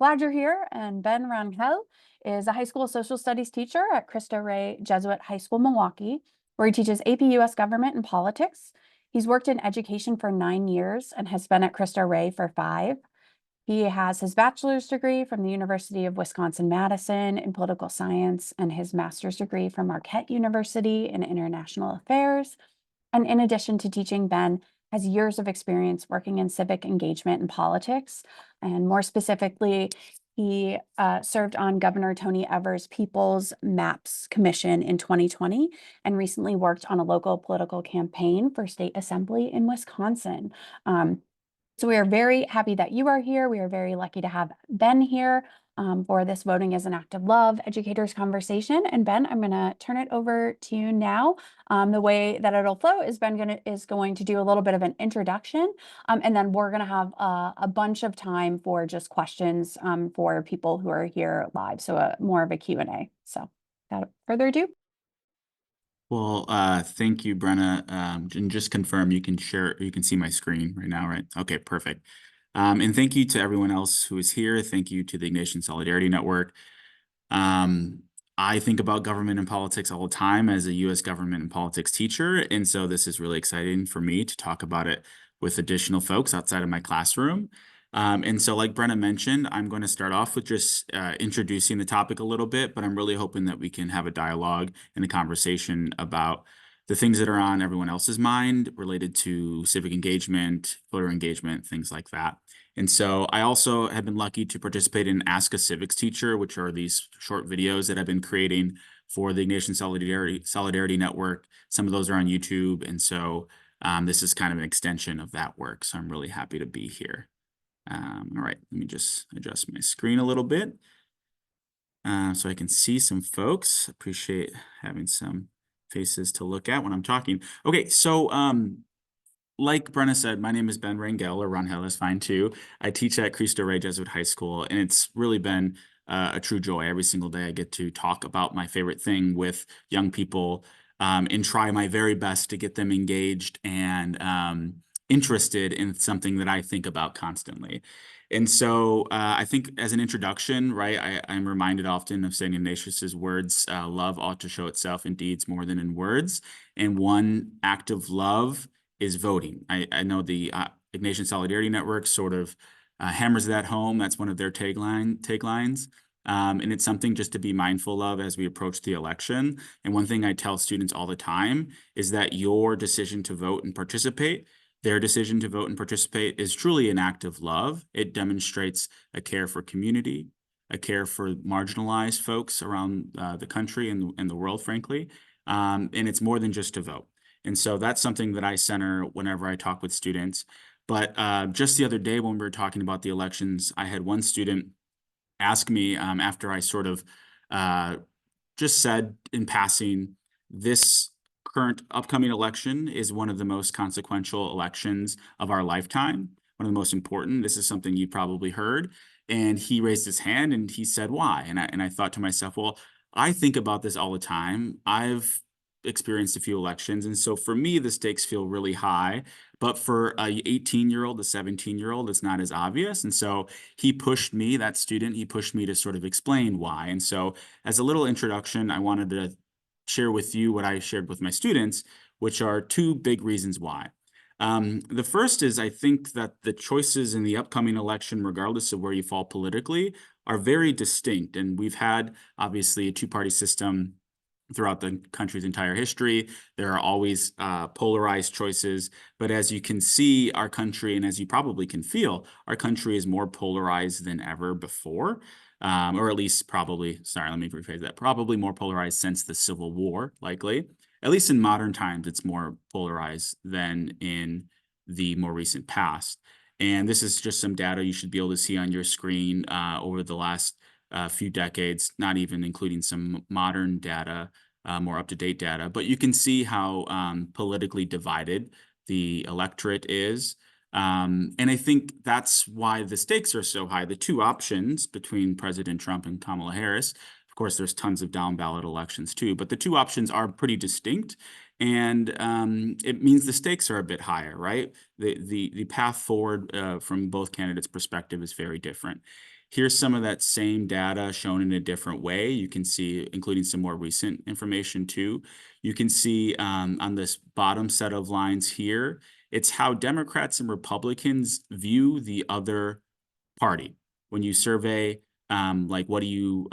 glad you're here. And Ben Rangel is a high school social studies teacher at Cristo Rey Jesuit High School, Milwaukee, where he teaches AP US government and politics. He's worked in education for 9 years and has been at Cristo Rey for 5. He has his bachelor's degree from the University of Wisconsin-Madison in political science and his master's degree from Marquette University in international affairs. And in addition to teaching, Ben has years of experience working in civic engagement and politics. And more specifically, he served on Governor Tony Evers' People's Maps Commission in 2020 and recently worked on a local political campaign for state assembly in Wisconsin. So we are very happy that you are here. We are very lucky to have Ben here for this Voting as an Act of Love Educators Conversation. And Ben, I'm going to turn it over to you now. The way that it'll flow is Ben is going to do a little bit of an introduction, and then we're going to have a bunch of time for just questions for people who are here live. So more of a Q&A. So without further ado. Well, thank you, Brenna. And just confirm you can see my screen right now, right? Okay, perfect. And thank you to everyone else who is here. Thank you to the Ignatian Solidarity Network. I think about government and politics all the time as a U.S. government and politics teacher. And so this is really exciting for me to talk about it with additional folks outside of my classroom. And so like Brenna mentioned, I'm going to start off with just introducing the topic a little bit, but I'm really hoping that we can have a dialogue and a conversation about the things that are on everyone else's mind related to civic engagement, voter engagement, things like that. And so I also have been lucky to participate in Ask a Civics Teacher, which are these short videos that I've been creating for the Ignatian Solidarity Network. Some of those are on YouTube. And so this is kind of an extension of that work. So I'm really happy to be here. All right, let me just adjust my screen a little bit so I can see some folks. Appreciate having some faces to look at when I'm talking. Okay, so like Brenna said, my name is Ben Rangel, or Rangel is fine too. I teach at Cristo Rey Jesuit High School, and it's really been a true joy. Every single day I get to talk about my favorite thing with young people and try my very best to get them engaged and interested in something that I think about constantly. And so I think as an introduction, right, I'm reminded often of St. Ignatius's words, love ought to show itself in deeds more than in words. And one act of love is voting. I know the Ignatian Solidarity Network sort of hammers that home. That's one of their taglines. And it's something just to be mindful of as we approach the election. And one thing I tell students all the time is that your decision to vote and participate, their decision to vote and participate, is truly an act of love. It demonstrates a care for community, a care for marginalized folks around the country and the world, frankly. And it's more than just to vote. And so that's something that I center whenever I talk with students. But just the other day when we were talking about the elections, I had one student ask me after I sort of just said in passing, this current upcoming election is one of the most consequential elections of our lifetime, one of the most important. This is something you probably heard. And he raised his hand and he said, why? And I thought to myself, well, I think about this all the time. I've experienced a few elections. And so for me, the stakes feel really high. But for a 18-year-old, a 17-year-old, it's not as obvious. And so he pushed me, that student, he pushed me to sort of explain why. And so as a little introduction, I wanted to share with you what I shared with my students, which are 2 big reasons why. The first is I think that the choices in the upcoming election, regardless of where you fall politically, are very distinct. And we've had, obviously, a 2-party system throughout the country's entire history. There are always polarized choices. But as you can see, our country, and as you probably can feel, our country is more polarized than ever before. Or at least probably, sorry, let me rephrase that, probably more polarized since the Civil War, likely. At least in modern times, it's more polarized than in the more recent past. And this is just some data you should be able to see on your screen over the last few decades, not even including some modern data, more up-to-date data. But you can see how politically divided the electorate is. And I think that's why the stakes are so high. The 2 options between President Trump and Kamala Harris, of course, there's tons of down-ballot elections too, but the 2 options are pretty distinct. And it means the stakes are a bit higher, right? The path forward from both candidates' perspective is very different. Here's some of that same data shown in a different way. You can see, including some more recent information too. You can see on this bottom set of lines here, it's how Democrats and Republicans view the other party. When you survey, like, what do you,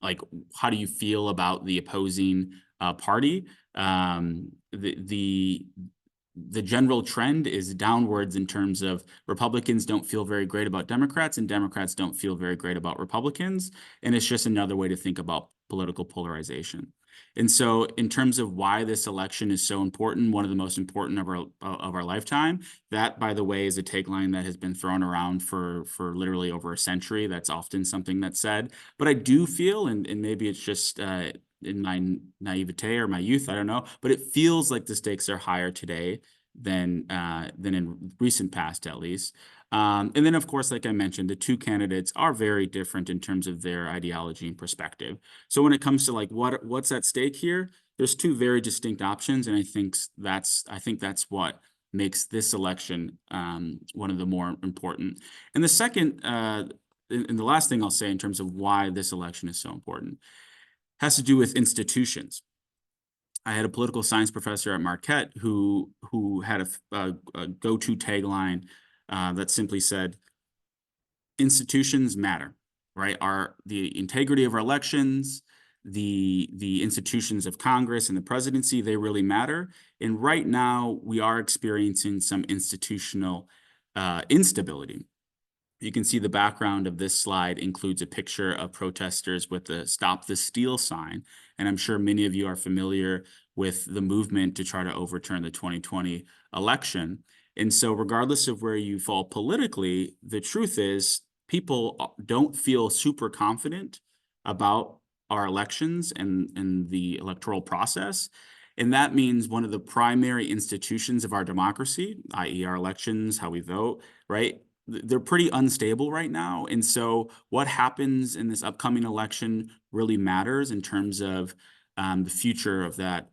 like, how do you feel about the opposing party? The general trend is downwards in terms of Republicans don't feel very great about Democrats and Democrats don't feel very great about Republicans. And it's just another way to think about political polarization. And so in terms of why this election is so important, one of the most important of our lifetime, that, by the way, is a tagline that has been thrown around for literally over a century. That's often something that's said. But I do feel, and maybe it's just in my naivete or my youth, I don't know, but it feels like the stakes are higher today than in recent past, at least. And then, of course, like I mentioned, the two candidates are very different in terms of their ideology and perspective. So when it comes to like what's at stake here, there's two very distinct options, and I think that's what makes this election one of the more important. And the second, and the last thing I'll say in terms of why this election is so important has to do with institutions. I had a political science professor at Marquette who had a go-to tagline that simply said, institutions matter, right? The integrity of our elections, the institutions of Congress and the presidency, they really matter. And right now we are experiencing some institutional instability. You can see the background of this slide includes a picture of protesters with the Stop the Steal sign. And I'm sure many of you are familiar with the movement to try to overturn the 2020 election. And so regardless of where you fall politically, the truth is people don't feel super confident about our elections and the electoral process. And that means one of the primary institutions of our democracy, i.e. our elections, how we vote, right? They're pretty unstable right now. And so what happens in this upcoming election really matters in terms of the future of that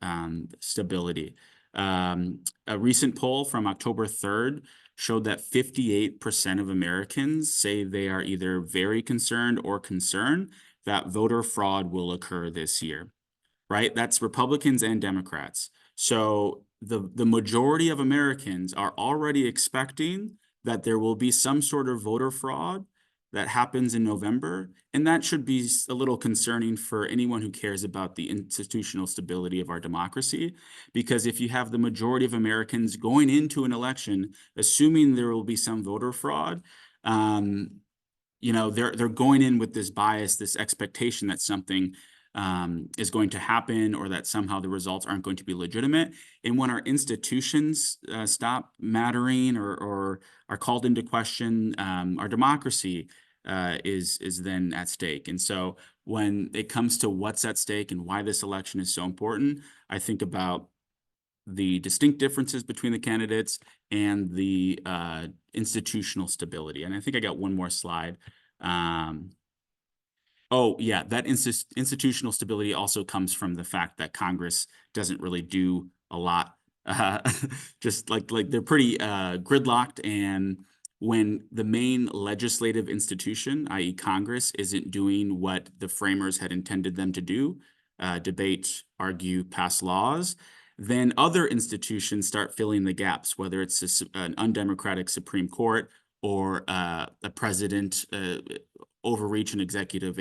stability. A recent poll from October 3rd showed that 58% of Americans say they are either very concerned or concerned that voter fraud will occur this year, right? That's Republicans and Democrats. So the majority of Americans are already expecting that there will be some sort of voter fraud that happens in November. And that should be a little concerning for anyone who cares about the institutional stability of our democracy. Because if you have the majority of Americans going into an election, assuming there will be some voter fraud, they're going in with this bias, this expectation that something is going to happen or that somehow the results aren't going to be legitimate. And when our institutions stop mattering or are called into question, our democracy is then at stake. And so when it comes to what's at stake and why this election is so important, I think about the distinct differences between the candidates and the institutional stability. And I think I got one more slide. Oh, yeah, that institutional stability also comes from the fact that Congress doesn't really do a lot. Just like they're pretty gridlocked. And when the main legislative institution, i.e. Congress, isn't doing what the framers had intended them to do, debate, argue, pass laws, then other institutions start filling the gaps, whether it's an undemocratic Supreme Court or a president overreach in executive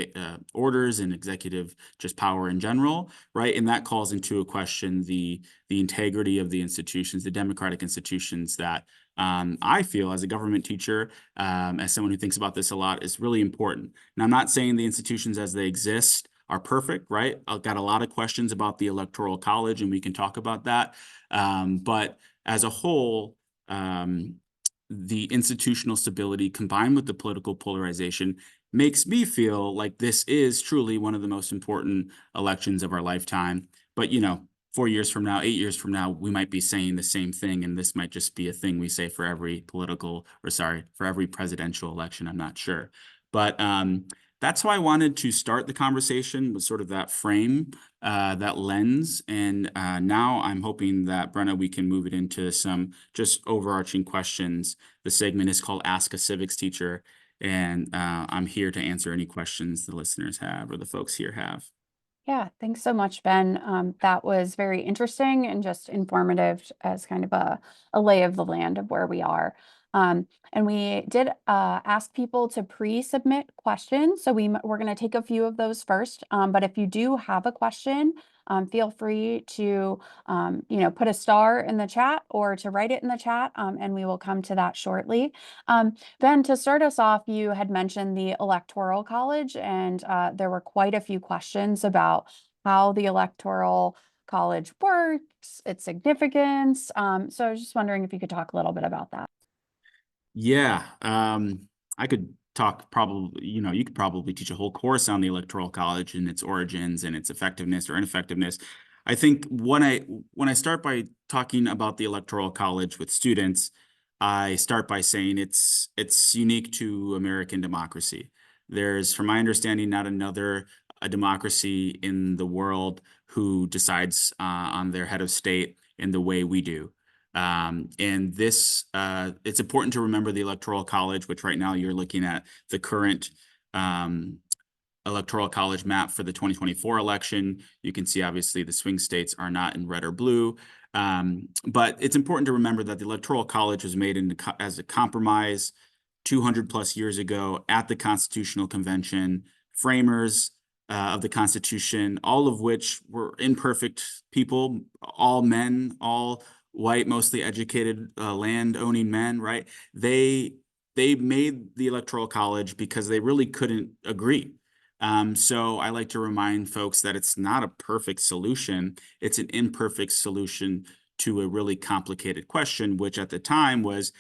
orders and executive just power in general, right? And that calls into a question the integrity of the institutions, the democratic institutions that I feel as a government teacher, as someone who thinks about this a lot, is really important. And I'm not saying the institutions as they exist are perfect, right? I've got a lot of questions about the Electoral College, and we can talk about that. But as a whole, the institutional stability combined with the political polarization makes me feel like this is truly one of the most important elections of our lifetime. But, 4 years from now, 8 years from now, we might be saying the same thing, and this might just be a thing we say for every for every presidential election. I'm not sure. But that's how I wanted to start the conversation, with sort of that frame, that lens. And now I'm hoping that, Brenna, we can move it into some just overarching questions. The segment is called Ask a Civics Teacher. And I'm here to answer any questions the listeners have or the folks here have. Yeah, thanks so much, Ben. That was very interesting and just informative as kind of a lay of the land of where we are. And we did ask people to pre-submit questions. So we're going to take a few of those first. But if you do have a question, feel free to put a star in the chat or to write it in the chat, and we will come to that shortly. Ben, to start us off, you had mentioned the Electoral College, and there were quite a few questions about how the Electoral College works, its significance. So I was just wondering if you could talk a little bit about that. Yeah, I could talk probably, you could probably teach a whole course on the Electoral College and its origins and its effectiveness or ineffectiveness. I think when I start by talking about the Electoral College with students, I start by saying it's unique to American democracy. There's, from my understanding, not another a democracy in the world who decides on their head of state in the way we do. And this, it's important to remember the Electoral College, which right now you're looking at the current Electoral College map for the 2024 election. You can see, obviously, the swing states are not in red or blue. But it's important to remember that the Electoral College was made as a compromise 200 plus years ago at the Constitutional Convention. Framers of the Constitution, all of which were imperfect people, all men, all white, mostly educated, land-owning men, right? They made the Electoral College because they really couldn't agree. So I like to remind folks that it's not a perfect solution. It's an imperfect solution to a really complicated question, which at the time was,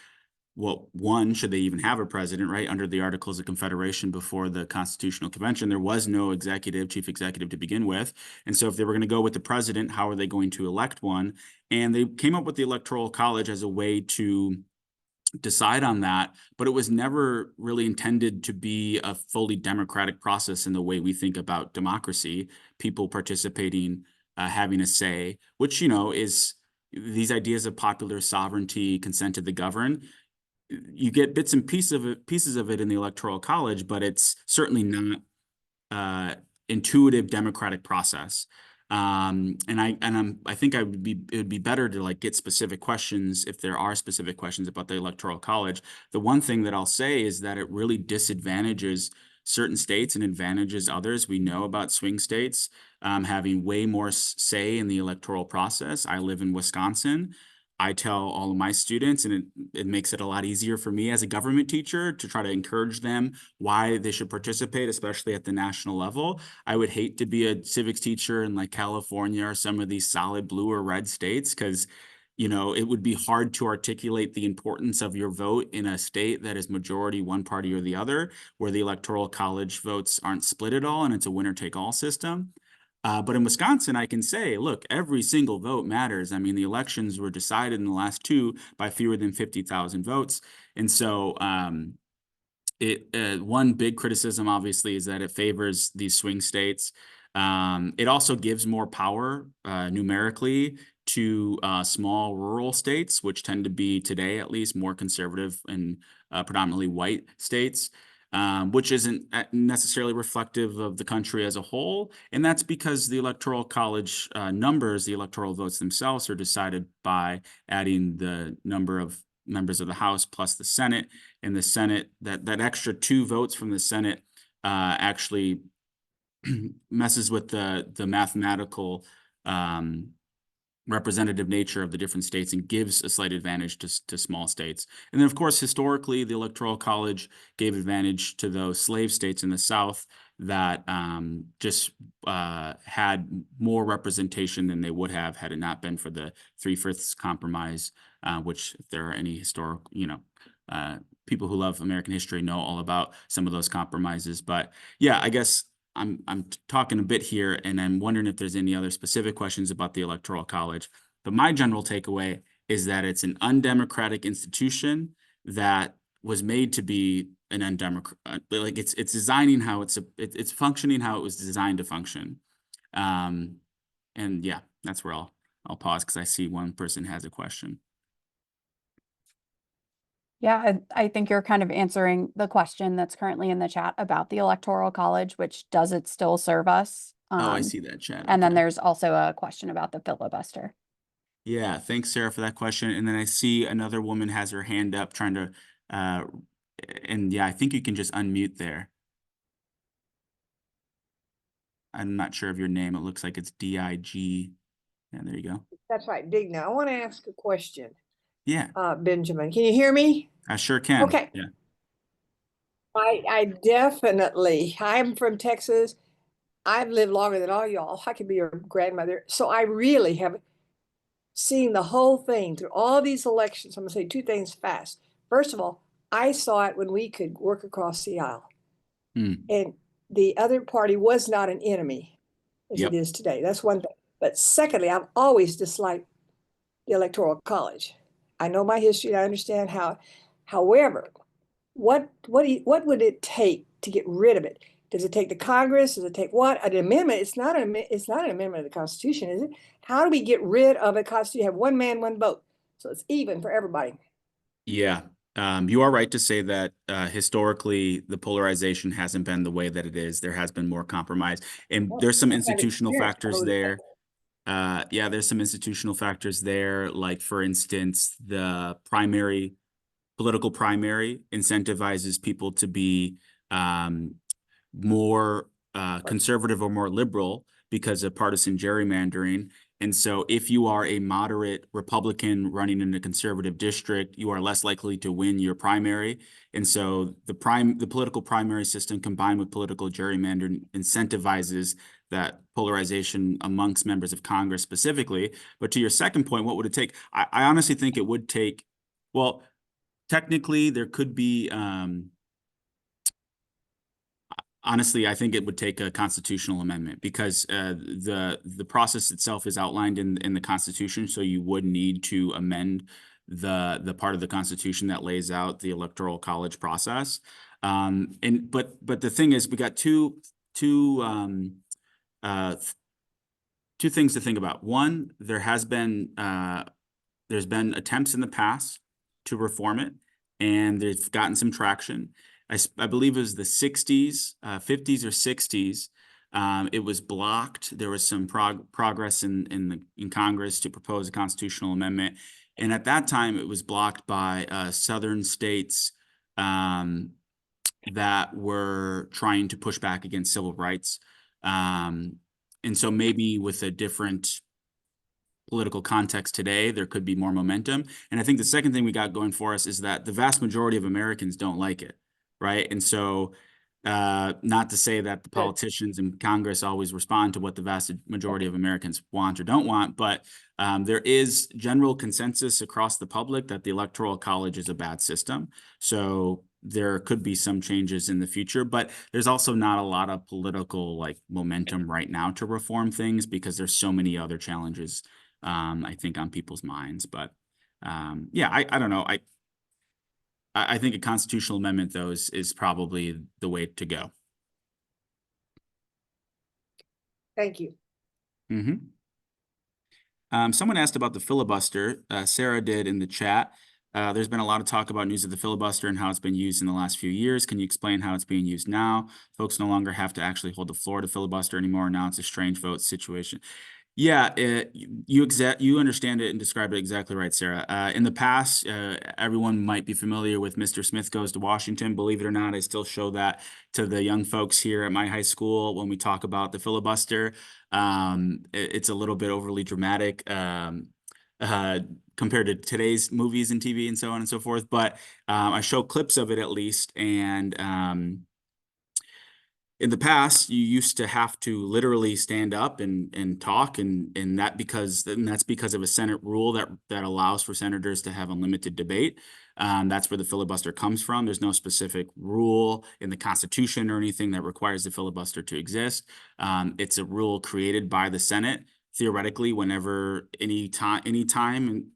well, one, should they even have a president, right? Under the Articles of Confederation before the Constitutional Convention, there was no chief executive to begin with. And so if they were going to go with the president, how are they going to elect one? And they came up with the Electoral College as a way to decide on that, but it was never really intended to be a fully democratic process in the way we think about democracy, people participating, having a say, which, is these ideas of popular sovereignty, consent to the governed. You get bits and pieces of it in the Electoral College, but it's certainly not intuitive democratic process. I think it would be better to like get specific questions if there are specific questions about the Electoral College. The one thing that I'll say is that it really disadvantages certain states and advantages others. We know about swing states having way more say in the electoral process. I live in Wisconsin. I tell all of my students, and it makes it a lot easier for me as a government teacher to try to encourage them why they should participate, especially at the national level. I would hate to be a civics teacher in like California or some of these solid blue or red states because, it would be hard to articulate the importance of your vote in a state that is majority one party or the other, where the Electoral College votes aren't split at all and it's a winner-take-all system. But in Wisconsin, I can say, look, every single vote matters. I mean, the elections were decided in the last two by fewer than 50,000 votes. And so one big criticism, obviously, is that it favors these swing states. It also gives more power numerically to small rural states, which tend to be today, at least, more conservative and predominantly white states. Which isn't necessarily reflective of the country as a whole. And that's because the Electoral College numbers, the electoral votes themselves, are decided by adding the number of members of the House plus the Senate. And the Senate, that extra 2 votes from the Senate actually messes with the mathematical representative nature of the different states and gives a slight advantage to small states. And then, of course, historically, the Electoral College gave advantage to those slave states in the South that just had more representation than they would have had it not been for the 3/5 compromise, which if there are any historical, people who love American history know all about some of those compromises. But yeah, I guess I'm talking a bit here, and I'm wondering if there's any other specific questions about the Electoral College. But my general takeaway is that it's an undemocratic institution that was made to be an undemocratic, like it's designing how it's functioning how it was designed to function. And yeah, that's where I'll pause because I see one person has a question. Yeah, I think you're kind of answering the question that's currently in the chat about the Electoral College, which does it still serve us? Oh, I see that chat. And then Okay. there's also a question about the filibuster. Yeah, thanks, Sarah, for that question. And then I see another woman has her hand up trying to, uh, and yeah, I think you can just unmute there. I'm not sure of your name. It looks like it's DIG. Yeah, there you go. That's right, Dig. Now, I want to ask a question, Yeah, Benjamin. Can you hear me? I sure can. Okay. Yeah. I'm from Texas. I've lived longer than all y'all. I could be your grandmother. So I really have seen the whole thing through all these elections. I'm going to say two things fast. First of all, I saw it when we could work across the aisle. Mm. And the other party was not an enemy as it Yep. is today. That's one thing. But secondly, I've always disliked the Electoral College. I know my history. I understand how. However, what would it take to get rid of it? Does it take the Congress? Does it take what? An amendment? It's not an amendment of the Constitution, is it? How do we get rid of a Constitution? Have one man, one vote, so it's even for everybody. Yeah. You are right to say that historically the polarization hasn't been the way that it is. There has been more compromise, and there's some institutional factors there. Yeah, there's some institutional factors there, like for instance, the political primary incentivizes people to be more conservative or more liberal because of partisan gerrymandering. And so if you are a moderate Republican running in a conservative district, you are less likely to win your primary. And so the political primary system combined with political gerrymandering incentivizes that polarization amongst members of Congress specifically. But to your second point, what would it take? I honestly think it would take, well, technically there could be, honestly, I think it would take a constitutional amendment because the process itself is outlined in the Constitution. So you would need to amend the part of the Constitution that lays out the Electoral College process. But the thing is, we got two things to think about. One, there's been attempts in the past to reform it, and they've gotten some traction. I believe it was the 60s, 50s or 60s. It was blocked. There was some progress in Congress to propose a constitutional amendment. And at that time, it was blocked by southern states that were trying to push back against civil rights. And so maybe with a different political context today, there could be more momentum. And I think the second thing we got going for us is that the vast majority of Americans don't like it, right? And so not to say that the politicians in Congress always respond to what the vast majority of Americans want or don't want, but there is general consensus across the public that the Electoral College is a bad system. So there could be some changes in the future, but there's also not a lot of political momentum right now to reform things because there's so many other challenges, I think, on people's minds. But yeah, I don't know. I think a constitutional amendment, though, is probably the way to go. Thank you. Mm-hmm. Someone asked about the filibuster. Sarah did in the chat. There's been a lot of talk about news of the filibuster and how it's been used in the last few years. Can you explain how it's being used now? Folks no longer have to actually hold the floor to filibuster anymore. Now it's a strange vote situation. Yeah, you understand it and describe it exactly right, Sarah. In the past, everyone might be familiar with Mr. Smith Goes to Washington. Believe it or not, I still show that to the young folks here at my high school when we talk about the filibuster. It's a little bit overly dramatic compared to today's movies and TV and so on and so forth. But I show clips of it at least, and in the past, you used to have to literally stand up and talk, and that's because of a Senate rule that allows for senators to have unlimited debate. That's where the filibuster comes from. There's no specific rule in the Constitution or anything that requires the filibuster to exist. It's a rule created by the Senate. Theoretically, whenever anytime, and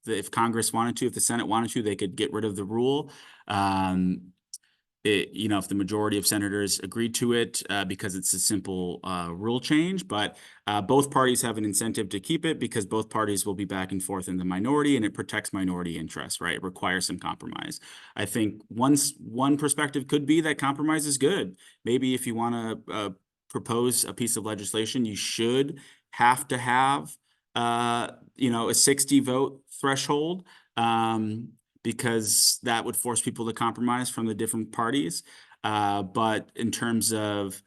if Congress wanted to, if the Senate wanted to, they could get rid of the rule. if the majority of senators agreed to it, because it's a simple rule change, but both parties have an incentive to keep it because both parties will be back and forth in the minority, and it protects minority interests, right? It requires some compromise. I think one perspective could be that compromise is good. Maybe if you want to propose a piece of legislation, you should have to have a 60 vote threshold, because that would force people to compromise from the different parties. But in terms of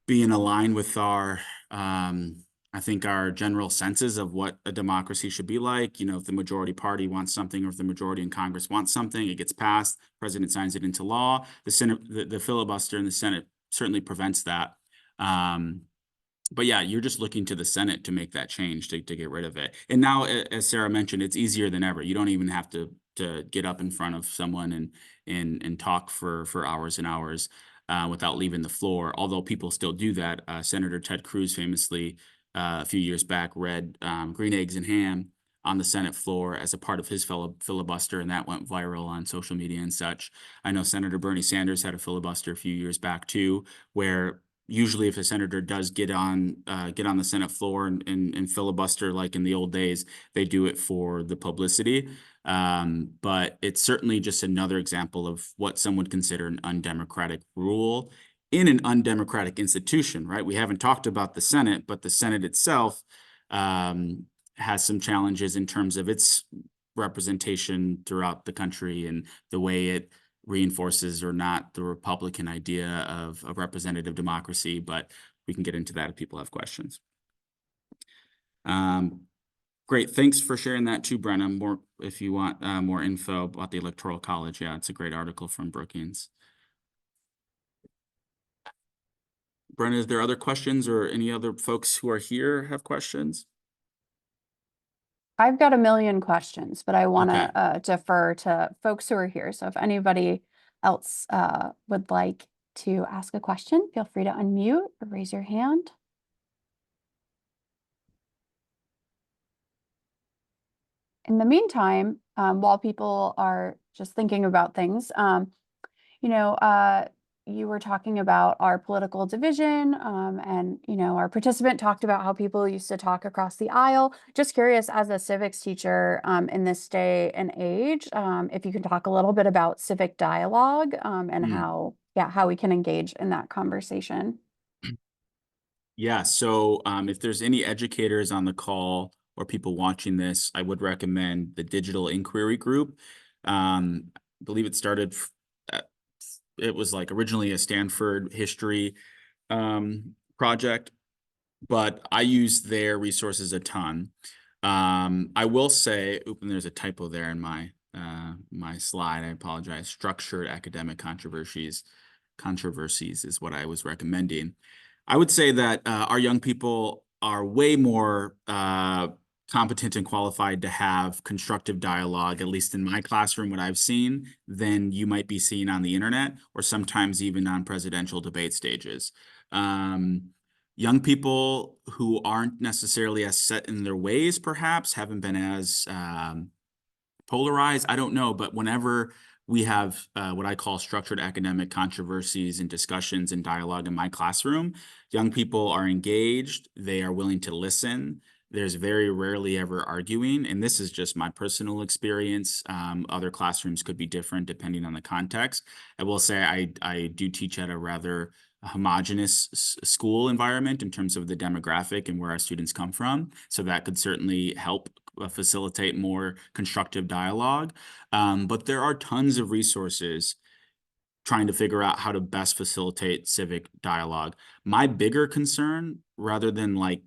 being aligned with I think our general senses of what a democracy should be like, if the majority party wants something, or if the majority in Congress wants something, it gets passed, president signs it into law. The Senate, the filibuster in the Senate certainly prevents that. But yeah, you're just looking to the Senate to make that change, to get rid of it. And now, as Sarah mentioned, it's easier than ever. You don't even have to get up in front of someone and talk for hours and hours without leaving the floor. Although people still do that. Senator Ted Cruz famously a few years back read Green Eggs and Ham on the Senate floor as a part of his filibuster, and that went viral on social media and such. I know Senator Bernie Sanders had a filibuster a few years back too, where usually if a senator does get on the Senate floor and filibuster like in the old days, they do it for the publicity. But it's certainly just another example of what some would consider an undemocratic rule in an undemocratic institution, right? We haven't talked about the Senate, but the Senate itself has some challenges in terms of its representation throughout the country and the way it reinforces or not the Republican idea of a representative democracy, but we can get into that if people have questions. Great, thanks for sharing that too, Brenna. If you want more info about the Electoral College, yeah, it's a great article from Brookings. Brenna, is there other questions, or any other folks who are here have questions? I've got a million questions, but I want to defer to folks who are here. So if anybody else would like to ask a question, feel free to unmute or raise your hand. In the meantime, while people are just thinking about things, you were talking about our political division, and our participant talked about how people used to talk across the aisle. Just curious, as a civics teacher in this day and age, if you can talk a little bit about civic dialogue and how we can engage in that conversation. Yeah, so if there's any educators on the call or people watching this, I would recommend the Digital Inquiry Group. I believe it started it was like originally a Stanford history project, but I use their resources a ton. I will say, and there's a typo there in my slide. I apologize. Structured academic controversies is what I was recommending. I would say that our young people are way more competent and qualified to have constructive dialogue, at least in my classroom, what I've seen, than you might be seeing on the internet or sometimes even on presidential debate stages. Young people who aren't necessarily as set in their ways, perhaps, haven't been as polarized. I don't know, but whenever we have what I call structured academic controversies and discussions and dialogue in my classroom, young people are engaged. They are willing to listen. There's very rarely ever arguing, and this is just my personal experience. Other classrooms could be different depending on the context. I will say I do teach at a rather homogenous school environment in terms of the demographic and where our students come from, so that could certainly help facilitate more constructive dialogue. But there are tons of resources trying to figure out how to best facilitate civic dialogue. My bigger concern, rather than like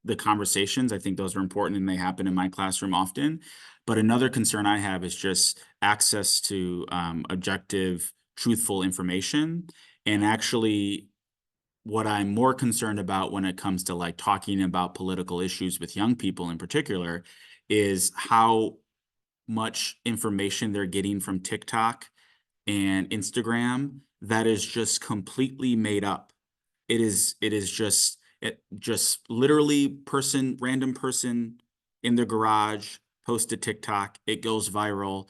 the conversations, I think those are important and they happen in my classroom often. But another concern I have is just access to objective, truthful information. And actually, what I'm more concerned about when it comes to like talking about political issues with young people in particular is how much information they're getting from TikTok and Instagram that is just completely made up. It just literally random person in their garage post a TikTok, it goes viral.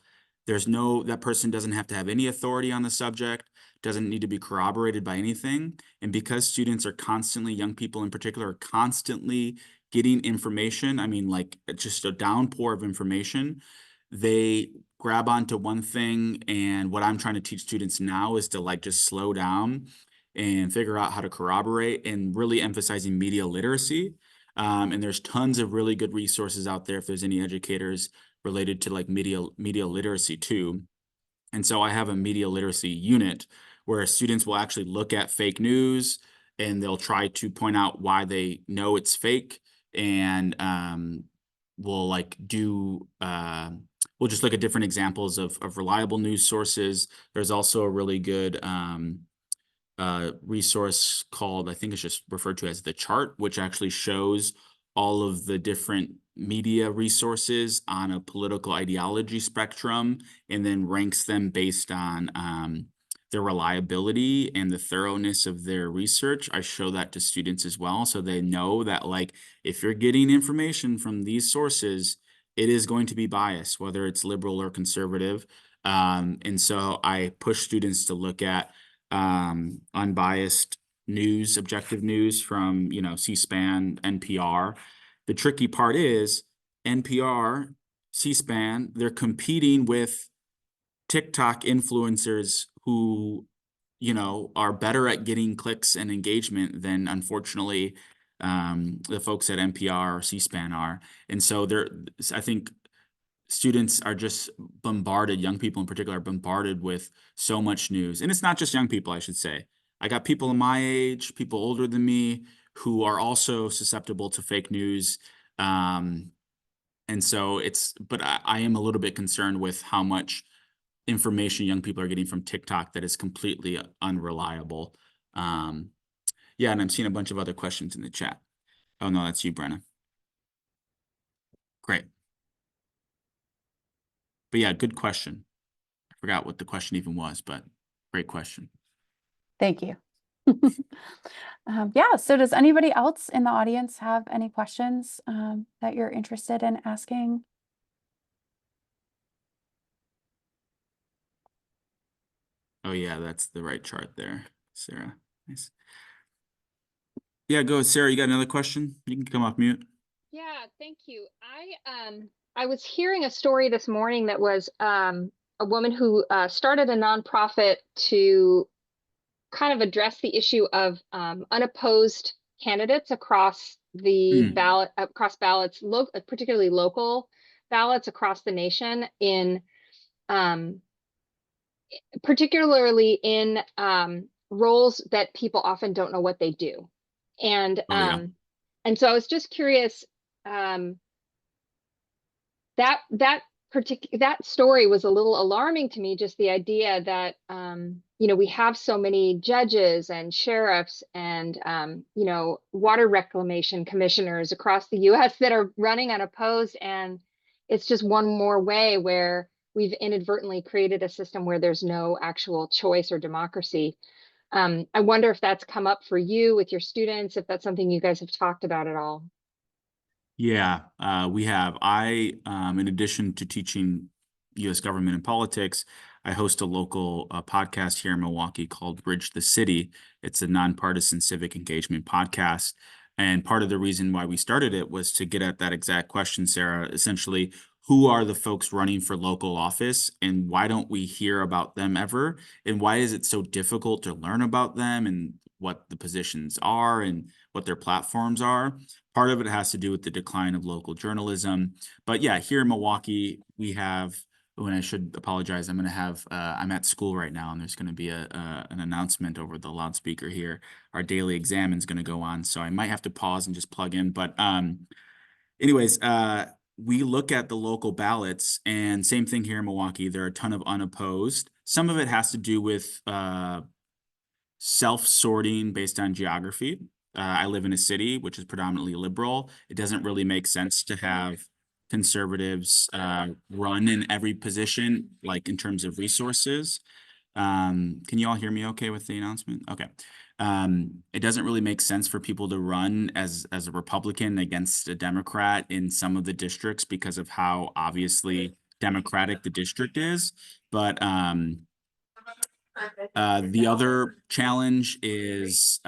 that person doesn't have to have any authority on the subject, doesn't need to be corroborated by anything. And because students are constantly, young people in particular, are constantly getting information, I mean, like just a downpour of information, they grab onto one thing. And what I'm trying to teach students now is to like just slow down and figure out how to corroborate, and really emphasizing media literacy. And there's tons of really good resources out there if there's any educators related to like media literacy too. And so I have a media literacy unit where students will actually look at fake news and they'll try to point out why they know it's fake. And we'll just look at different examples of reliable news sources. There's also a really good resource called, I think it's just referred to as the chart, which actually shows all of the different media resources on a political ideology spectrum, and then ranks them based on their reliability and the thoroughness of their research. I show that to students as well, so they know that like if you're getting information from these sources, it is going to be biased, whether it's liberal or conservative. And so I push students to look at unbiased news, objective news from, C-SPAN, NPR. The tricky part is NPR, C-SPAN, they're competing with TikTok influencers who, are better at getting clicks and engagement than, unfortunately, the folks at NPR or C-SPAN are. And so I think students are just bombarded, young people in particular, are bombarded with so much news. And it's not just young people, I should say. I got people my age, people older than me, who are also susceptible to fake news. And so but I am a little bit concerned with how much information young people are getting from TikTok that is completely unreliable. Yeah, and I'm seeing a bunch of other questions in the chat. Oh, no, that's you, Brenna. Great. But yeah, good question. I forgot what the question even was, but great question. Thank you. Yeah, so does anybody else in the audience have any questions that you're interested in asking? Oh yeah, that's the right chart there, Sarah. Nice. Yeah, go, Sarah. You got another question? You can come off mute. Yeah, thank you. I was hearing a story this morning that was a woman who started a nonprofit to kind of address the issue of unopposed candidates across the ballots, particularly local ballots across the nation, in particularly in roles that people often don't know what they do. And and so I was just curious, that story was a little alarming to me, just the idea that we have so many judges and sheriffs and water reclamation commissioners across the US that are running unopposed, and it's just one more way where we've inadvertently created a system where there's no actual choice or democracy. I wonder if that's come up for you with your students, if that's something you guys have talked about at all. Yeah, we have. In addition to teaching U.S. government and politics, I host a local podcast here in Milwaukee called Bridge the City. It's a nonpartisan civic engagement podcast. And part of the reason why we started it was to get at that exact question, Sarah. Essentially, who are the folks running for local office, and why don't we hear about them ever? And why is it so difficult to learn about them and what the positions are and what their platforms are? Part of it has to do with the decline of local journalism. But yeah, here in Milwaukee, we have, and I should apologize, I'm at school right now, and there's going to be an announcement over the loudspeaker here. Our daily exam is going to go on, so I might have to pause and just plug in. But anyways, we look at the local ballots, and same thing here in Milwaukee. There are a ton of unopposed. Some of it has to do with self-sorting based on geography. I live in a city which is predominantly liberal. It doesn't really make sense to have conservatives run in every position, like in terms of resources. Can you all hear me okay with the announcement? Okay. It doesn't really make sense for people to run as a Republican against a Democrat in some of the districts because of how obviously democratic the district is. But the other challenge is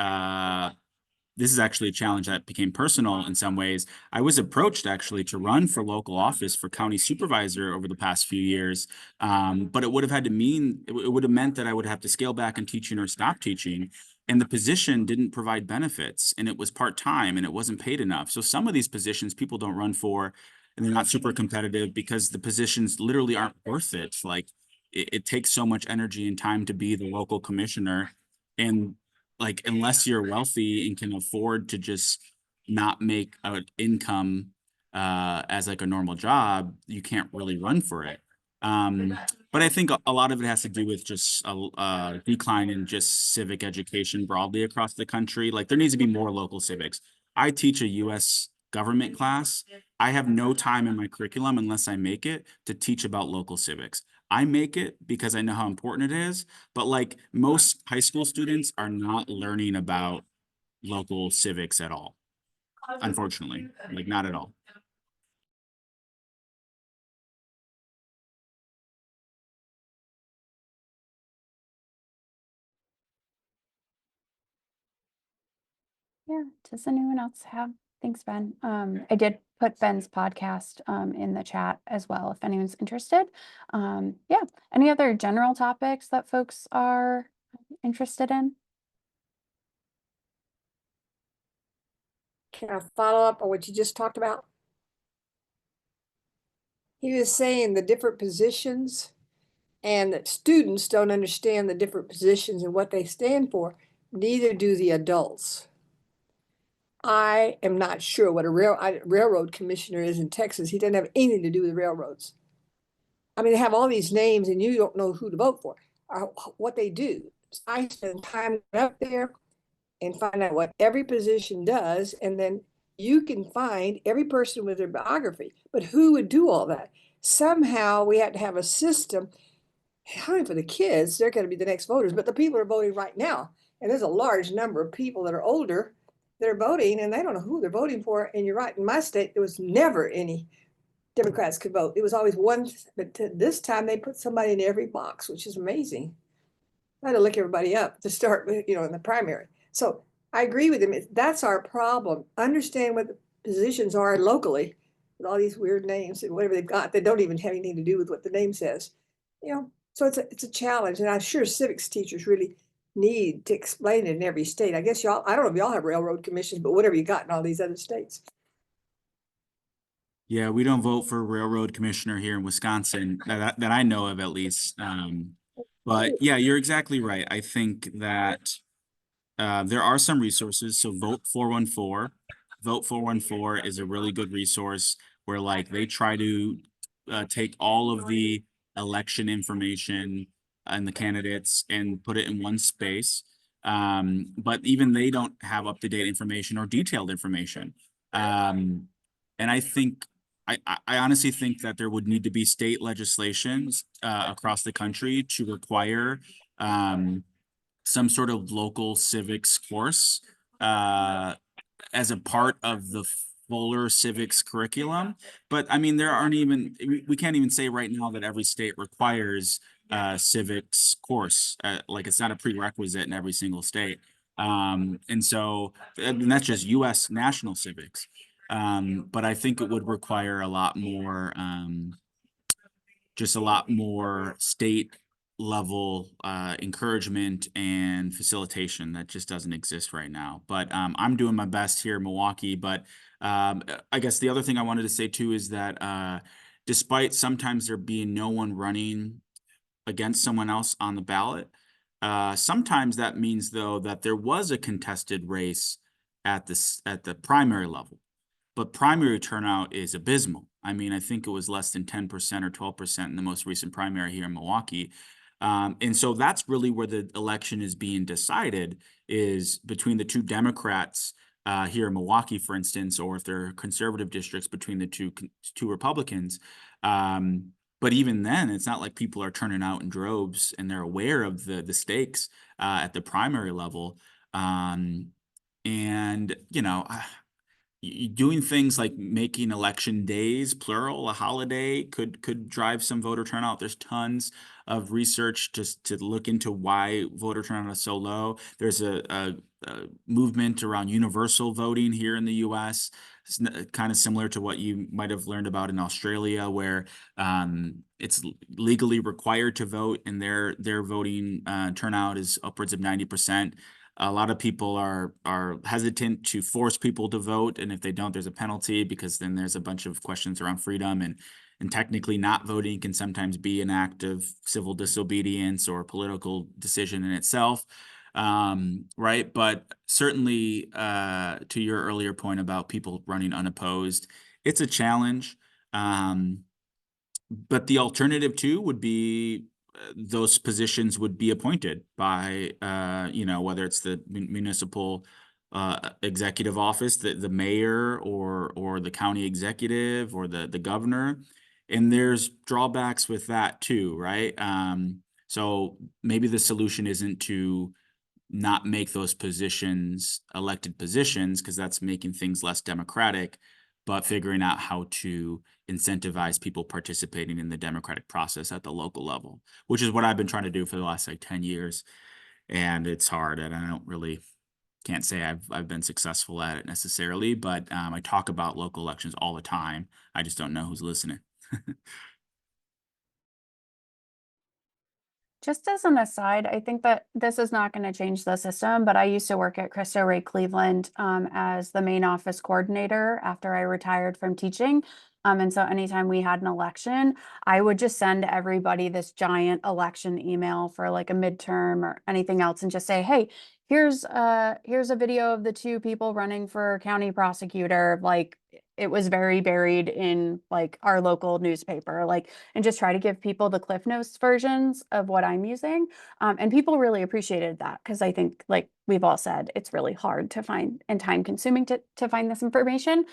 this is actually a challenge that became personal in some ways. I was approached actually to run for local office for county supervisor over the past few years. But it would have had to mean, it would have meant that I would have to scale back in teaching or stop teaching. And the position didn't provide benefits, and it was part-time, and it wasn't paid enough. So some of these positions people don't run for, and they're not super competitive because the positions literally aren't worth it. Like it takes so much energy and time to be the local commissioner. And like, unless you're wealthy and can afford to just not make an income as like a normal job, you can't really run for it. But I think a lot of it has to do with just a decline in just civic education broadly across the country. Like there needs to be more local civics. I teach a US government class. I have no time in my curriculum unless I make it to teach about local civics. I make it because I know how important it is, but like most high school students are not learning about local civics at all, unfortunately, like not at all. Yeah, does anyone else have? Thanks, Ben. I did put Ben's podcast in the chat as well, if anyone's interested. Yeah, any other general topics that folks are interested in? Can I follow up on what you just talked about? He was saying the different positions and that students don't understand the different positions and what they stand for. Neither do the adults. I am not sure what a railroad commissioner is in Texas. He doesn't have anything to do with railroads. I mean, they have all these names and you don't know who to vote for or what they do. I spend time up there and find out what every position does, and then you can find every person with their biography. But who would do all that? Somehow we had to have a system. Only for the kids, they're going to be the next voters, but the people are voting right now. And there's a large number of people that are older that are voting, and they don't know who they're voting for. And you're right, in my state, there was never any Democrats could vote. It was always one, but this time they put somebody in every box, which is amazing. I had to look everybody up to start with, in the primary. So I agree with him. That's our problem. Understand what the positions are locally with all these weird names and whatever they've got that don't even have anything to do with what the name says. So it's a challenge, and I'm sure civics teachers really need to explain it in every state. I guess y'all, I don't know if y'all have railroad commissions, but whatever you got in all these other states. Yeah, we don't vote for a railroad commissioner here in Wisconsin that I know of, at least. But yeah, you're exactly right. I think that there are some resources. So Vote 414. Vote 414 is a really good resource where like they try to take all of the election information and the candidates and put it in one space. But even they don't have up-to-date information or detailed information. And I think I honestly think that there would need to be state legislations across the country to require some sort of local civics course as a part of the fuller civics curriculum. But I mean, there aren't even, we can't even say right now that every state requires civics course. Like it's not a prerequisite in every single state. And so, and that's just US national civics. But I think it would require a lot more, just a lot more state level encouragement and facilitation that just doesn't exist right now. But I'm doing my best here in Milwaukee. But I guess the other thing I wanted to say too is that despite sometimes there being no one running against someone else on the ballot, sometimes that means though that there was a contested race at the primary level. But primary turnout is abysmal. I mean, I think it was less than 10% or 12% in the most recent primary here in Milwaukee. And so that's really where the election is being decided, is between the two Democrats here in Milwaukee, for instance, or if they're conservative districts between the two Republicans. But even then, it's not like people are turning out in droves and they're aware of the stakes at the primary level. And, doing things like making election days, plural, a holiday could drive some voter turnout. There's tons of research just to look into why voter turnout is so low. There's a movement around universal voting here in the U.S. It's kind of similar to what you might have learned about in Australia, where it's legally required to vote, and their voting turnout is upwards of 90%. A lot of people are hesitant to force people to vote, and if they don't, there's a penalty, because then there's a bunch of questions around freedom, and technically not voting can sometimes be an act of civil disobedience or political decision in itself. Right. But certainly, to your earlier point about people running unopposed, it's a challenge. But the alternative too would be those positions would be appointed by, whether it's the municipal executive office, the mayor, or the county executive, or the governor. And there's drawbacks with that too, right? So maybe the solution isn't to not make those positions elected positions, because that's making things less democratic, but figuring out how to incentivize people participating in the democratic process at the local level, which is what I've been trying to do for the last 10 years. And it's hard, and can't say I've been successful at it necessarily, but I talk about local elections all the time. I just don't know who's listening. Just as an aside, I think that this is not going to change the system, but I used to work at Cristo Rey Cleveland as the main office coordinator after I retired from teaching. And so anytime we had an election, I would just send everybody this giant election email for like a midterm or anything else, and just say, hey, here's a video of the two people running for county prosecutor. Like, it was very buried in like our local newspaper, like, and just try to give people the Cliff Notes versions of what I'm using. And people really appreciated that, because I think, like we've all said, it's really hard to find and time consuming to find this information.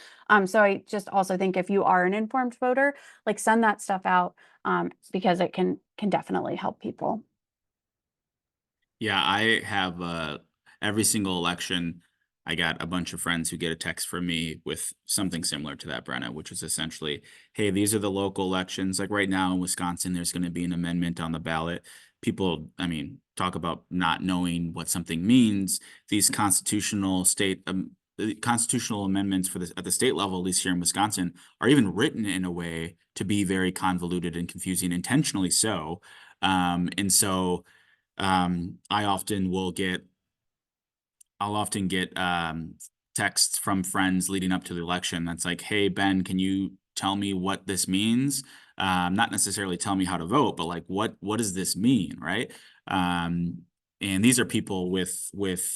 So I just also think if you are an informed voter, like, send that stuff out, because it can definitely help people. Yeah, I have every single election, I got a bunch of friends who get a text from me with something similar to that, Brenna, which is essentially, hey, these are the local elections. Like right now in Wisconsin, there's going to be an amendment on the ballot. People, talk about not knowing what something means. These constitutional amendments at the state level, at least here in Wisconsin, are even written in a way to be very convoluted and confusing, intentionally so. And so I'll often get texts from friends leading up to the election that's like, hey, Ben, can you tell me what this means? Not necessarily tell me how to vote, but like, what does this mean, right? And these are people with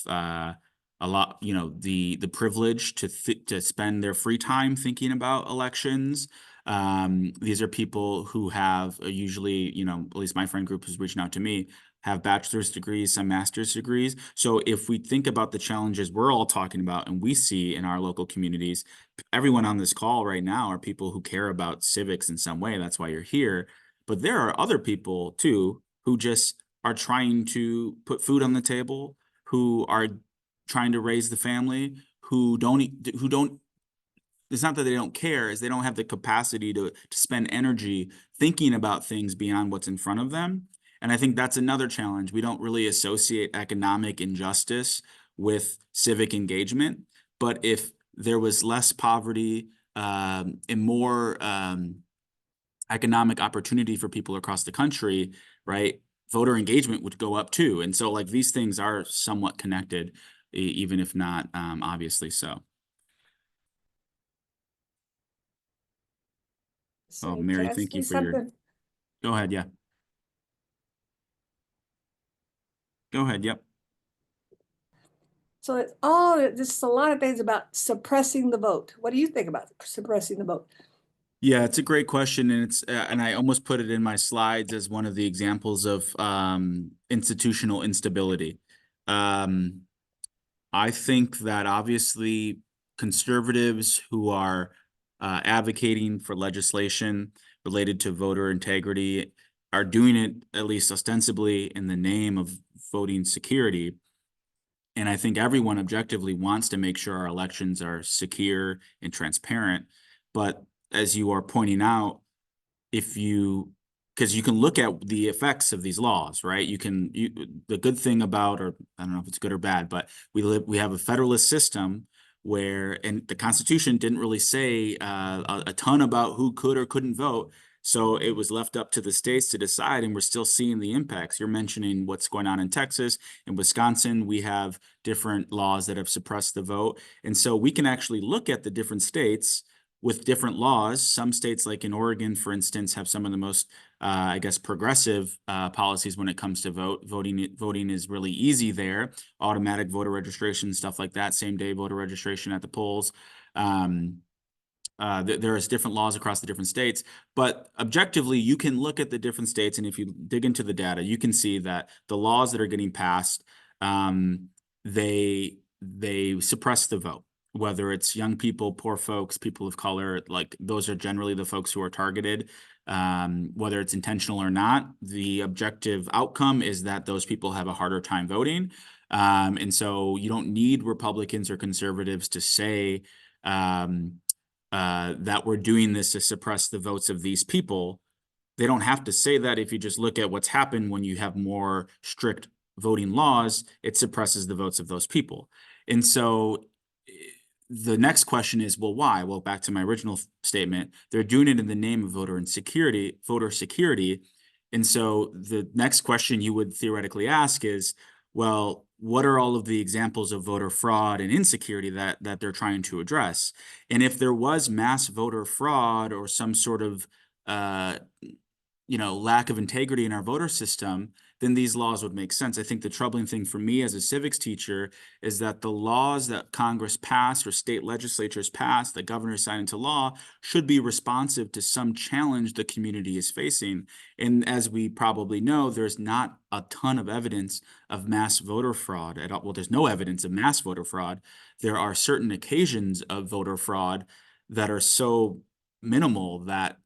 a lot, the privilege to spend their free time thinking about elections. These are people who have usually, at least my friend group who's reaching out to me, have bachelor's degrees, some master's degrees. So if we think about the challenges we're all talking about and we see in our local communities, everyone on this call right now are people who care about civics in some way. That's why you're here. But there are other people too who just are trying to put food on the table, who are trying to raise the family, who don't, it's not that they don't care, is they don't have the capacity to spend energy thinking about things beyond what's in front of them. And I think that's another challenge. We don't really associate economic injustice with civic engagement. But if there was less poverty and more economic opportunity for people across the country, right, voter engagement would go up too. And so like these things are somewhat connected, even if not obviously so. Oh, Mary, Can I thank you say for your... something? Go ahead, yeah. Go ahead, yep. So this is a lot of things about suppressing the vote. What do you think about suppressing the vote? Yeah, it's a great question, and and I almost put it in my slides as one of the examples of institutional instability. I think that obviously conservatives who are advocating for legislation related to voter integrity are doing it, at least ostensibly, in the name of voting security. And I think everyone objectively wants to make sure our elections are secure and transparent. But as you are pointing out, because you can look at the effects of these laws, right? The good thing about, or I don't know if it's good or bad, but we have a federalist system where, and the Constitution didn't really say a ton about who could or couldn't vote. So it was left up to the states to decide, and we're still seeing the impacts. You're mentioning what's going on in Texas. In Wisconsin, we have different laws that have suppressed the vote. And so we can actually look at the different states with different laws. Some states, like in Oregon, for instance, have some of the most, I guess, progressive policies when it comes to voting is really easy there. Automatic voter registration, stuff like that, same day voter registration at the polls. There is different laws across the different states, but objectively, you can look at the different states, and if you dig into the data, you can see that the laws that are getting passed, they suppress the vote. Whether it's young people, poor folks, people of color, like those are generally the folks who are targeted. Whether it's intentional or not, the objective outcome is that those people have a harder time voting. And so you don't need Republicans or conservatives to say that we're doing this to suppress the votes of these people. They don't have to say that. If you just look at what's happened when you have more strict voting laws, it suppresses the votes of those people. And so the next question is, well, why? Well, back to my original statement, they're doing it in the name of voter security. And so the next question you would theoretically ask is, well, what are all of the examples of voter fraud and insecurity that they're trying to address? And if there was mass voter fraud or some sort of lack of integrity in our voter system, then these laws would make sense. I think the troubling thing for me as a civics teacher is that the laws that Congress passed or state legislatures passed, that governors signed into law, should be responsive to some challenge the community is facing. And as we probably know, there's not a ton of evidence of mass voter fraud at all. Well, there's no evidence of mass voter fraud. There are certain occasions of voter fraud that are so minimal that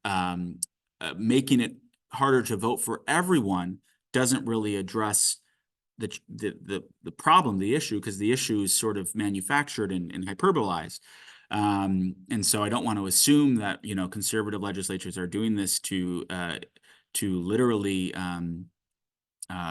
making it harder to vote for everyone doesn't really address the problem, the issue, because the issue is sort of manufactured and hyperbolized. And so I don't want to assume that conservative legislatures are doing this to literally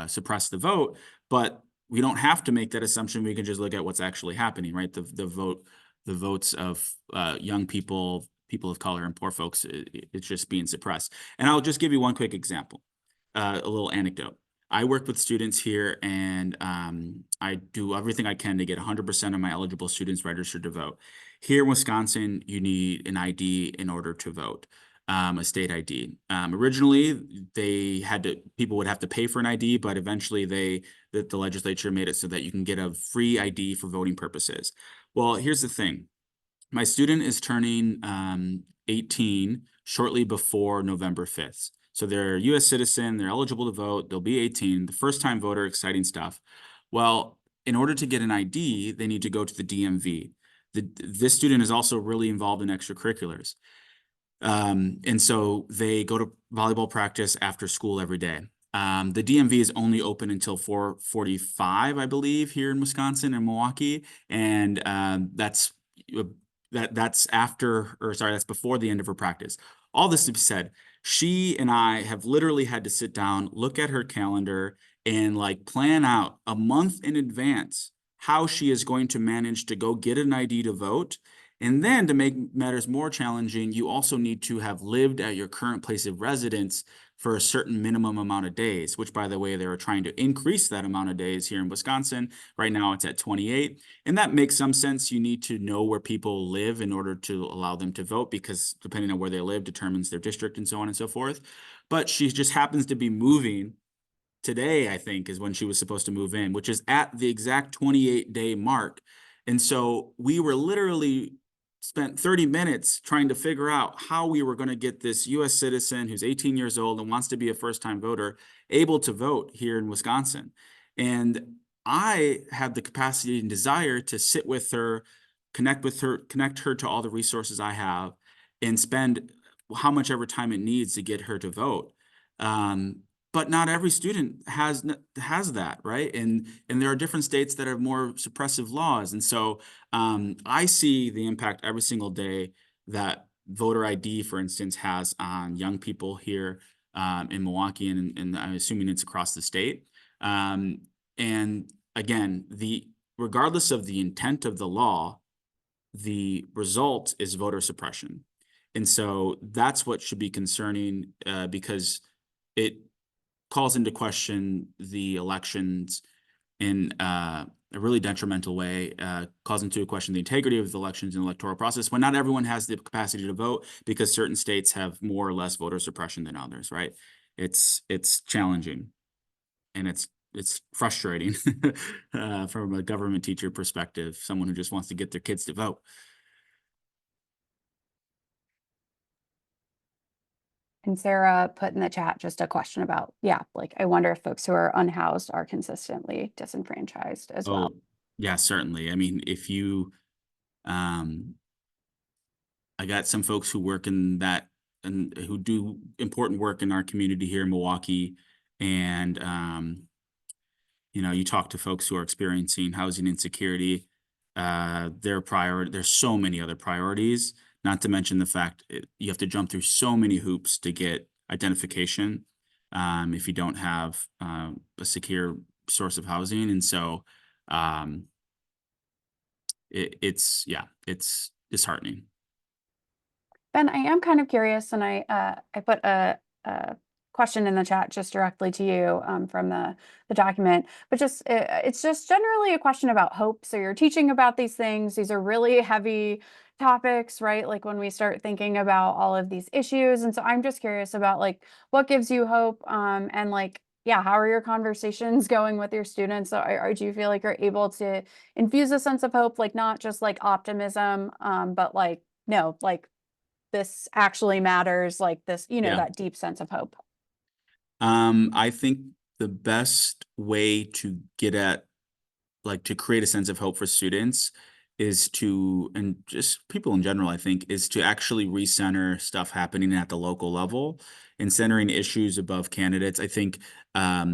suppress the vote, but we don't have to make that assumption. We can just look at what's actually happening, right? The votes of young people, people of color, and poor folks, it's just being suppressed. And I'll just give you one quick example, a little anecdote. I work with students here, and I do everything I can to get 100% of my eligible students registered to vote. Here in Wisconsin, you need an ID in order to vote, a state ID. Originally, people would have to pay for an ID, but eventually the legislature made it so that you can get a free ID for voting purposes. Well, here's the thing. My student is turning 18 shortly before November 5th. So they're a U.S. citizen, they're eligible to vote, they'll be 18, the first-time voter, exciting stuff. Well, in order to get an ID, they need to go to the DMV. This student is also really involved in extracurriculars. And so they go to volleyball practice after school every day. The DMV is only open until 4:45, I believe, here in Wisconsin and Milwaukee. And that's before the end of her practice. All this to be said, she and I have literally had to sit down, look at her calendar, and plan out a month in advance how she is going to manage to go get an ID to vote. And then, to make matters more challenging, you also need to have lived at your current place of residence for a certain minimum amount of days, which, by the way, they are trying to increase that amount of days here in Wisconsin. Right now it's at 28. And that makes some sense. You need to know where people live in order to allow them to vote, because depending on where they live determines their district and so on and so forth. But she just happens to be moving today, I think, is when she was supposed to move in, which is at the exact 28-day mark. And so we were literally spent 30 minutes trying to figure out how we were going to get this U.S. citizen who's 18 years old and wants to be a first-time voter able to vote here in Wisconsin. And I had the capacity and desire to sit with her, connect her to all the resources I have, and spend how much ever time it needs to get her to vote. but not every student has that, right? And there are different states that have more suppressive laws. And so I see the impact every single day that voter ID, for instance, has on young people here in Milwaukee, and I'm assuming it's across the state. And again, regardless of the intent of the law, the result is voter suppression. And so that's what should be concerning because it calls into question the elections in a really detrimental way, calls into question the integrity of the elections and electoral process when not everyone has the capacity to vote because certain states have more or less voter suppression than others, right? It's challenging and it's frustrating from a government teacher perspective, someone who just wants to get their kids to vote. And Sarah put in the chat just a question about, like, I wonder if folks who are unhoused are consistently disenfranchised as well. Yeah, certainly. I mean, if you, I got some folks who work in that and who do important work in our community here in Milwaukee. And, you talk to folks who are experiencing housing insecurity, there's so many other priorities, not to mention the fact you have to jump through so many hoops to get identification if you don't have a secure source of housing. And so it's disheartening. Ben, I am kind of curious, and I put a question in the chat just directly to you from the document, but it's just generally a question about hope. So you're teaching about these things. These are really heavy topics, right? Like when we start thinking about all of these issues. And so I'm just curious about like what gives you hope and like, how are your conversations going with your students? So do you feel like you're able to infuse a sense of hope, like not just like optimism, but like, no, like this actually matters, like this, that deep sense of hope? I think the best way to get at, like, to create a sense of hope for students is to, and just people in general, I think, is to actually recenter stuff happening at the local level and centering issues above candidates. I think, I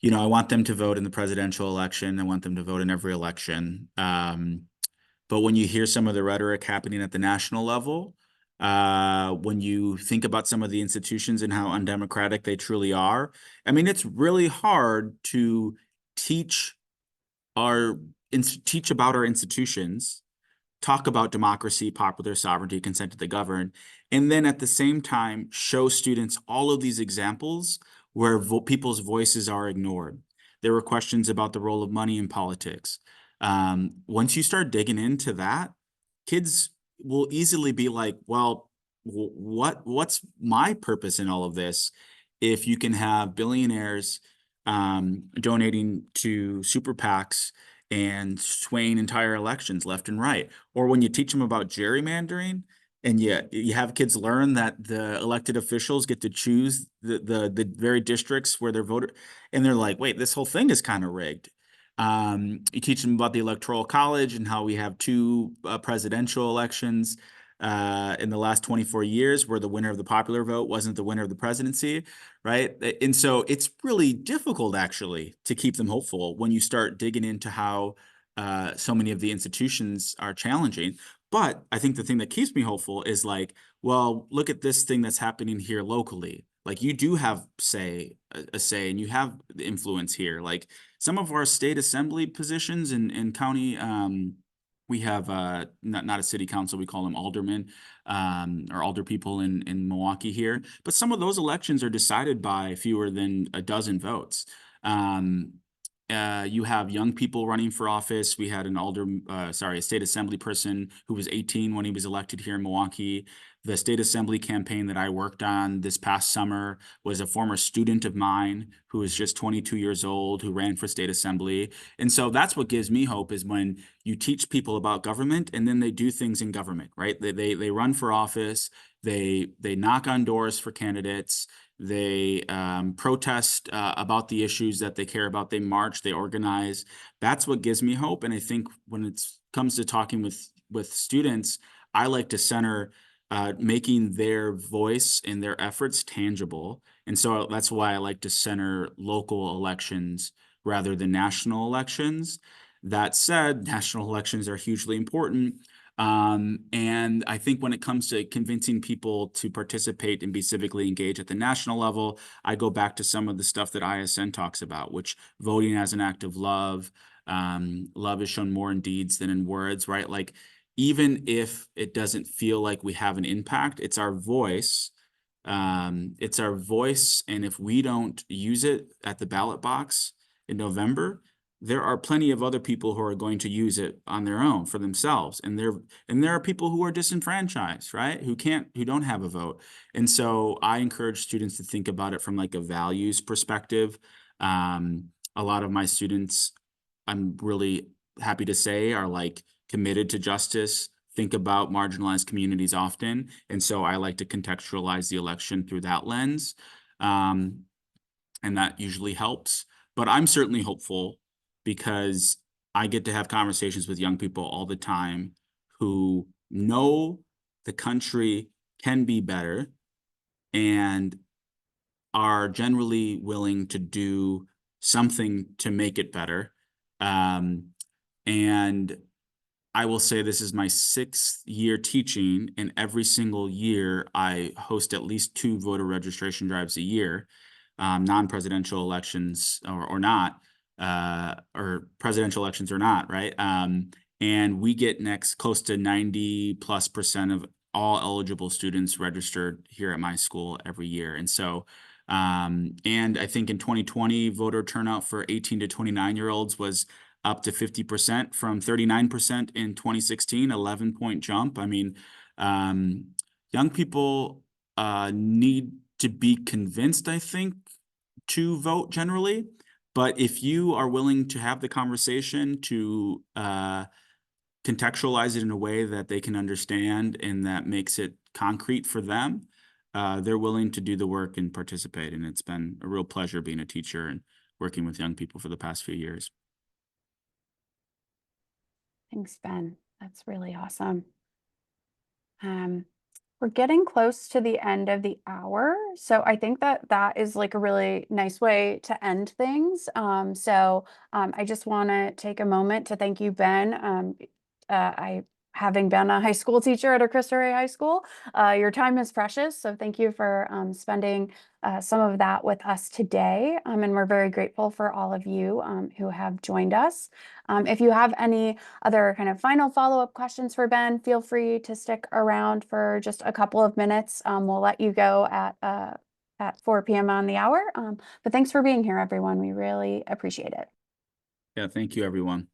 want them to vote in the presidential election. I want them to vote in every election. But when you hear some of the rhetoric happening at the national level, when you think about some of the institutions and how undemocratic they truly are, I mean, it's really hard to teach about our institutions, talk about democracy, popular sovereignty, consent to the governed, and then at the same time show students all of these examples where people's voices are ignored. There were questions about the role of money in politics. Once you start digging into that, kids will easily be like, well, what's my purpose in all of this? If you can have billionaires donating to super PACs and swaying entire elections left and right, or when you teach them about gerrymandering, and yet you have kids learn that the elected officials get to choose the very districts where they're voted, and they're like, wait, this whole thing is kind of rigged. You teach them about the Electoral College and how we have two presidential elections in the last 24 years where the winner of the popular vote wasn't the winner of the presidency, right? And so it's really difficult actually to keep them hopeful when you start digging into how so many of the institutions are challenging. But I think the thing that keeps me hopeful is like, well, look at this thing that's happening here locally. Like you do have a say and you have the influence here. Like some of our state assembly positions in county, we have not a city council, we call them aldermen or alder people in Milwaukee here. But some of those elections are decided by fewer than a dozen votes. You have young people running for office. We had a state assembly person who was 18 when he was elected here in Milwaukee. The state assembly campaign that I worked on this past summer was a former student of mine who was just 22 years old who ran for state assembly. And so that's what gives me hope is when you teach people about government and then they do things in government, right? They run for office, they knock on doors for candidates, they protest about the issues that they care about, they march, they organize. That's what gives me hope. And I think when it comes to talking with students, I like to center making their voice and their efforts tangible. And so that's why I like to center local elections rather than national elections. That said, national elections are hugely important. And I think when it comes to convincing people to participate and be civically engaged at the national level, I go back to some of the stuff that ISN talks about, which voting as an act of love, love is shown more in deeds than in words, right? Like, even if it doesn't feel like we have an impact, it's our voice. It's our voice. And if we don't use it at the ballot box in November, there are plenty of other people who are going to use it on their own for themselves. And there are people who are disenfranchised, right? Who don't have a vote. And so I encourage students to think about it from like a values perspective. A lot of my students, I'm really happy to say, are like committed to justice, think about marginalized communities often. And so I like to contextualize the election through that lens. And that usually helps. But I'm certainly hopeful because I get to have conversations with young people all the time who know the country can be better and are generally willing to do something to make it better. And I will say this is my 6th year teaching, and every single year I host at least 2 voter registration drives a year, non-presidential elections or not, or presidential elections or not, right? And we get close to 90+% of all eligible students registered here at my school every year. And so, and I think in 2020, voter turnout for 18 to 29-year-olds was up to 50% from 39% in 2016, 11-point jump. I mean, young people need to be convinced, I think, to vote generally. But if you are willing to have the conversation, to contextualize it in a way that they can understand and that makes it concrete for them, they're willing to do the work and participate. And it's been a real pleasure being a teacher and working with young people for the past few years. Thanks, Ben. That's really awesome. We're getting close to the end of the hour, so I think that is like a really nice way to end things. I just want to take a moment to thank you, Ben. Having been a high school teacher at a Cristo Rey High School, your time is precious. So thank you for spending some of that with us today. And we're very grateful for all of you who have joined us. If you have any other kind of final follow-up questions for Ben, feel free to stick around for just a couple of minutes. We'll let you go at 4 p.m. on the hour. But thanks for being here, everyone. We really appreciate it. Yeah, thank you, everyone.